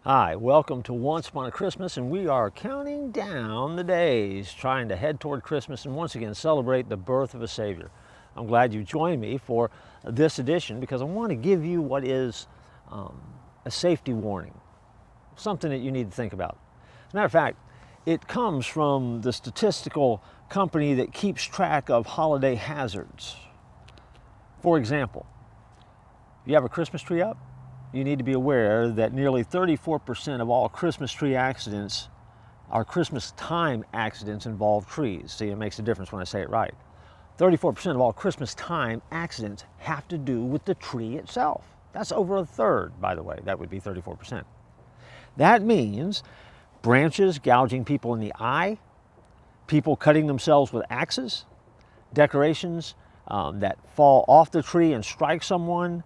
Hi, welcome to Once Upon a Christmas, and we are counting down the days, trying to head toward Christmas and once again celebrate the birth of a Savior. I'm glad you joined me for this edition because I want to give you what is a safety warning, something that you need to think about. As a matter of fact, it comes from the statistical company that keeps track of holiday hazards. For example, you have a Christmas tree up? You need to be aware that nearly 34% of all Christmas tree accidents, our Christmas time accidents, involve trees. See, it makes a difference when I say it right. 34% of all Christmas time accidents have to do with the tree itself. That's over a third, by the way. That would be 34%. That means branches gouging people in the eye, people cutting themselves with axes, decorations that fall off the tree and strike someone,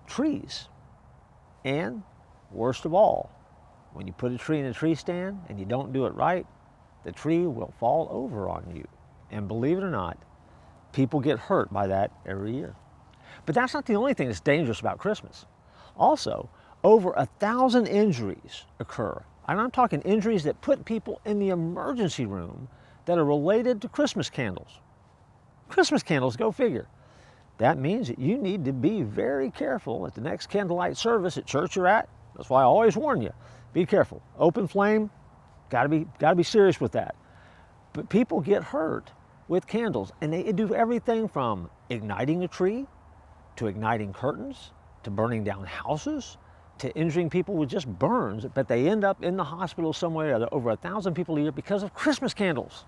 trees. And worst of all, when you put a tree in a tree stand and you don't do it right, the tree will fall over on you. And believe it or not, people get hurt by that every year. But that's not the only thing that's dangerous about Christmas. Also, over 1,000 injuries occur. And I'm talking injuries that put people in the emergency room that are related to Christmas candles. Christmas candles, go figure. That means that you need to be very careful at the next candlelight service at church you're at. That's why I always warn you, be careful. Open flame, gotta be serious with that. But people get hurt with candles, and they do everything from igniting a tree, to igniting curtains, to burning down houses, to injuring people with just burns, but they end up in the hospital somewhere. There are over 1,000 people a year because of Christmas candles.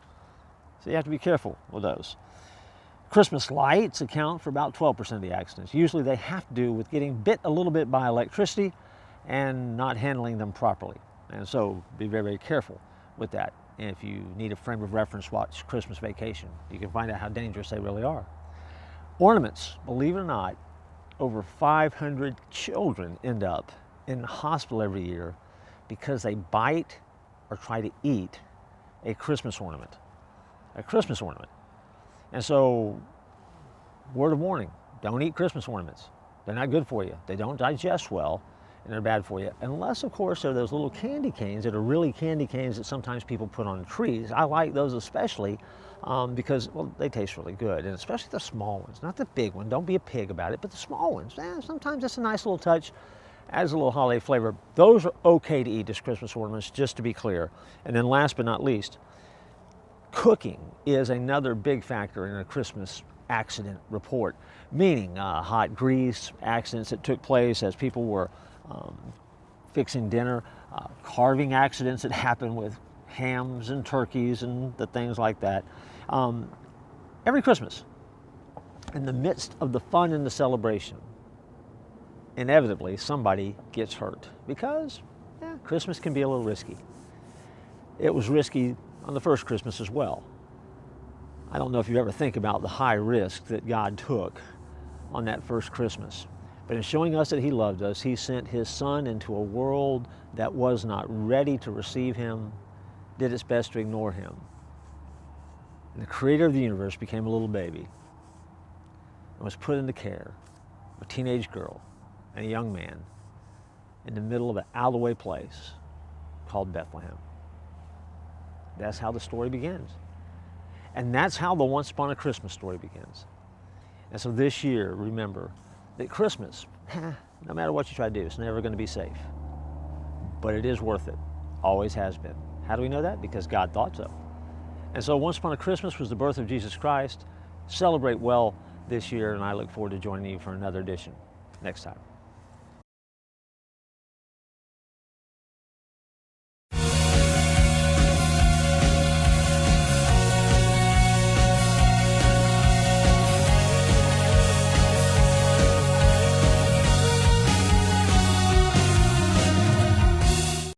So you have to be careful with those. Christmas lights account for about 12% of the accidents. Usually they have to do with getting bit a little bit by electricity and not handling them properly. And so be very, very careful with that. And if you need a frame of reference, watch Christmas Vacation. You can find out how dangerous they really are. Ornaments, believe it or not, over 500 children end up in the hospital every year because they bite or try to eat a Christmas ornament. A Christmas ornament. And so, word of warning, don't eat Christmas ornaments. They're not good for you. They don't digest well, and they're bad for you. Unless, of course, they're those little candy canes that are really candy canes that sometimes people put on trees. I like those especially because, well, they taste really good, and especially the small ones, not the big one. Don't be a pig about it, but the small ones. Sometimes it's a nice little touch, adds a little holiday flavor. Those are okay to eat as Christmas ornaments, just to be clear. And then last but not least, cooking is another big factor in a Christmas accident report, meaning hot grease accidents that took place as people were fixing dinner, carving accidents that happen with hams and turkeys and the things like that. Every Christmas, in the midst of the fun and the celebration, inevitably somebody gets hurt because Christmas can be a little risky. It was risky on the first Christmas as well. I don't know if you ever think about the high risk that God took on that first Christmas. But in showing us that He loved us, He sent His Son into a world that was not ready to receive Him, did its best to ignore Him. And the Creator of the universe became a little baby and was put into care of a teenage girl and a young man in the middle of an out-of-the-way place called Bethlehem. That's how the story begins. And that's how the Once Upon a Christmas story begins. And so this year, remember that Christmas, no matter what you try to do, it's never going to be safe. But it is worth it. Always has been. How do we know that? Because God thought so. And so Once Upon a Christmas was the birth of Jesus Christ. Celebrate well this year, and I look forward to joining you for another edition next time.